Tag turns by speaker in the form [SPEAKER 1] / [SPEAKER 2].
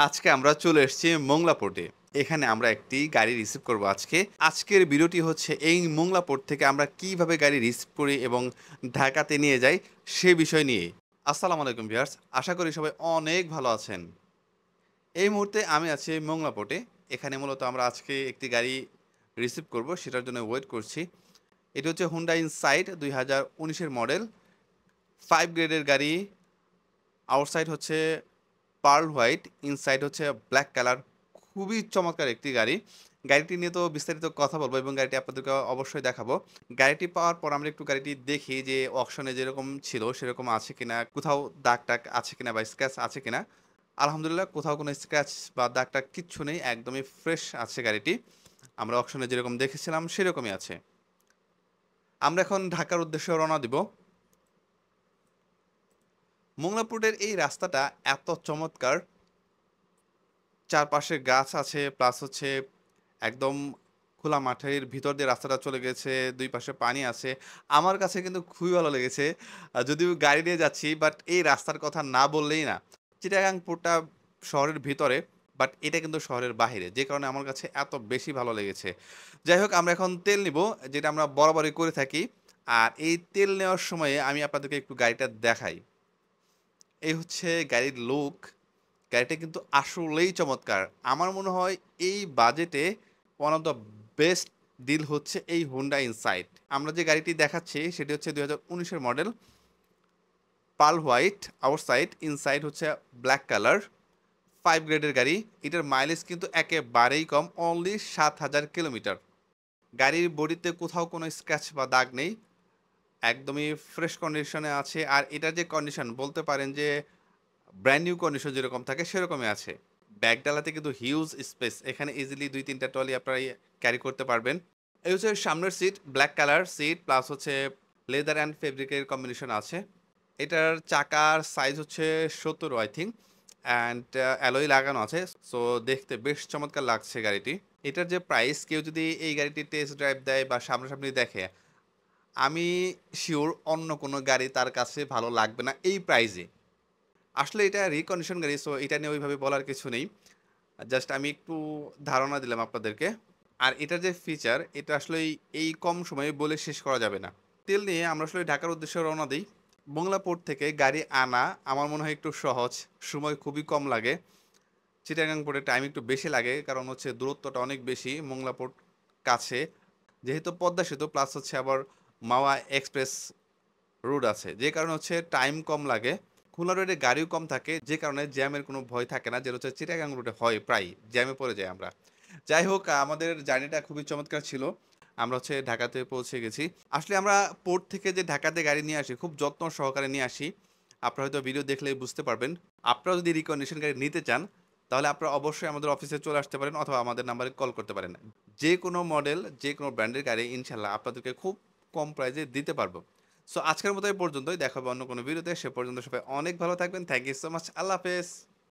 [SPEAKER 1] আজকে আমরা চলে এসেছি মোংলা পোর্টে। এখানে আমরা একটি গাড়ি রিসিভ করব আজকে। আজকের ভিডিওটি হচ্ছে এই মোংলা পোর্ট থেকে আমরা কিভাবে গাড়ি রিসিভ করি এবং ঢাকাতে নিয়ে যাই সে বিষয় নিয়ে। আসসালামু আলাইকুম ভিউয়ার্স। আশা করি সবাই অনেক ভালো আছেন। এই মুহূর্তে আমি আছি মোংলা পোর্টে। এখানে মূলত আমরা আজকে একটি গাড়ি রিসিভ করব সেটার জন্য ওয়েট করছি। এটি হচ্ছে হুন্ডা ইনসাইট ২০১৯ এর মডেল 5 গ্রেডের গাড়ি। আউটসাইড হচ্ছে পার্ল হোয়াইট, ইনসাইড হচ্ছে ব্ল্যাক কালার। খুবই চমৎকার একটি গাড়ি। গাড়িটি নিয়ে তো বিস্তারিত কথা বলবো এবং গাড়িটি আপনাদেরকে অবশ্যই দেখাবো। গাড়িটি পাওয়ার পর আমরা একটু গাড়িটি দেখি যে অকশনে যেরকম ছিল সেরকম আছে কিনা, কোথাও দাগ-টাগ আছে কিনা বা স্ক্র্যাচ আছে কিনা। আলহামদুলিল্লাহ কোথাও কোনো স্ক্র্যাচ বা দাগ-টাগ কিচ্ছু নেই। একদমই ফ্রেশ আছে গাড়িটি। আমরা অকশনে যেরকম দেখেছিলাম সেরকমই আছে। আমরা এখন ঢাকার উদ্দেশ্যে রওনা দিব। মোংলা পোর্টের এই রাস্তাটা এত চমৎকার, চারপাশে গাছ আছে প্লাস হচ্ছে একদম খোলা মাঠের ভিতর দিয়ে রাস্তাটা চলে গেছে, দুই পাশে পানি আছে। আমার কাছে কিন্তু খুবই ভালো লেগেছে। যদিও গাড়ি নিয়ে যাচ্ছি বাট এই রাস্তার কথা না বললেই না। চিটাগাং পোর্টটা শহরের ভিতরে, বাট এটা কিন্তু শহরের বাহিরে, যে কারণে আমার কাছে এত বেশি ভালো লেগেছে। যাই হোক, আমরা এখন তেল নিব, যেটা আমরা বরাবরই করে থাকি। আর এই তেল নেওয়ার সময়ে আমি আপনাদেরকে একটু গাড়িটা দেখাই। এই হচ্ছে গাড়ির লুক। গাড়িটা কিন্তু আসলেই চমৎকার। আমার মনে হয় এই বাজেটে one of the best deal হচ্ছে এই হুন্ডা ইনসাইট। আমরা যে গাড়িটি দেখাচ্ছি সেটি হচ্ছে ২০১৯ এর model, pearl white outside, inside হচ্ছে ব্ল্যাক কালার, 5 গ্রেডের গাড়ি। এটার মাইলেজ কিন্তু একেবারেই কম, অনলি ৭,০০০ কিলোমিটার। গাড়ির বডিতে কোথাও কোনো স্ক্র্যাচ বা দাগ নেই, একদমই ফ্রেশ কন্ডিশনে আছে। আর এটার যে কন্ডিশন বলতে পারেন যে ব্র্যান্ড নিউ কন্ডিশন যেরকম থাকে সেরকমই আছে। ব্যাগডালাতে কিন্তু হিউজ স্পেস, এখানে ইজিলি ২-৩টা ট্রলি আপনারা ক্যারি করতে পারবেন। এই হচ্ছে সামনের seat, black colour seat plus হচ্ছে লেদার অ্যান্ড ফেব্রিকের কম্বিনেশন আছে। এটার চাকার সাইজ হচ্ছে ১৭ আই থিঙ্ক, অ্যান্ড অ্যালয় লাগানো আছে। সো দেখতে বেশ চমৎকার লাগছে গাড়িটি। এটার যে প্রাইস, কেউ যদি এই গাড়িটি টেস্ট ড্রাইভ দেয় বা সামনাসামনি দেখে, আমি শিওর অন্য কোনো গাড়ি তার কাছে ভালো লাগবে না এই প্রাইজে। আসলে এটা রিকন্ডিশন গাড়ি, সো এটা নিয়ে ওইভাবে বলার কিছু নেই। জাস্ট আমি একটু ধারণা দিলাম আপনাদেরকে। আর এটার যে ফিচার, এটা আসলে এই কম সময়ে বলে শেষ করা যাবে না। তেল নিয়ে আমরা আসলে ঢাকার উদ্দেশ্যে রওনা দিই। মোংলা পোর্ট থেকে গাড়ি আনা আমার মনে হয় একটু সহজ, সময় খুবই কম লাগে। চিটাগাং পোর্টে টাইম একটু বেশি লাগে, কারণ হচ্ছে দূরত্বটা অনেক বেশি। মোংলা পোর্ট কাছে, যেহেতু পদ্মা সেতু প্লাস হচ্ছে আবার মাওয়া এক্সপ্রেস রোড আছে, যে কারণে হচ্ছে টাইম কম লাগে। খুলনা রোডে গাড়িও কম থাকে, যে কারণে জ্যামের কোনো ভয় থাকে না, যেটা হচ্ছে চিটাগাং রোডে হয়, প্রায় জ্যামে পড়ে যাই আমরা। যাই হোক, আমাদের জার্নিটা খুবই চমৎকার ছিল। আমরা হচ্ছে ঢাকাতে পৌঁছে গেছি। আসলে আমরা পোর্ট থেকে যে ঢাকাতে গাড়ি নিয়ে আসি, খুব যত্ন সহকারে নিয়ে আসি। আপনারা হয়তো ভিডিও দেখলেই বুঝতে পারবেন। আপনারা যদি রিকন্ডিশন গাড়ি নিতে চান, তাহলে আপনারা অবশ্যই আমাদের অফিসে চলে আসতে পারেন অথবা আমাদের নাম্বারে কল করতে পারেন। যে কোনো মডেল, যে কোনো ব্র্যান্ডের গাড়ি ইনশাল্লাহ আপনাদেরকে খুব কম প্রাইসে দিতে পারবো। সো আজকের মতো এই পর্যন্তই, দেখা হবে অন্য কোনো ভিডিওতে। সে পর্যন্ত সবাই অনেক ভালো থাকবেন। Thank you so much. আল্লাহ হাফেজ।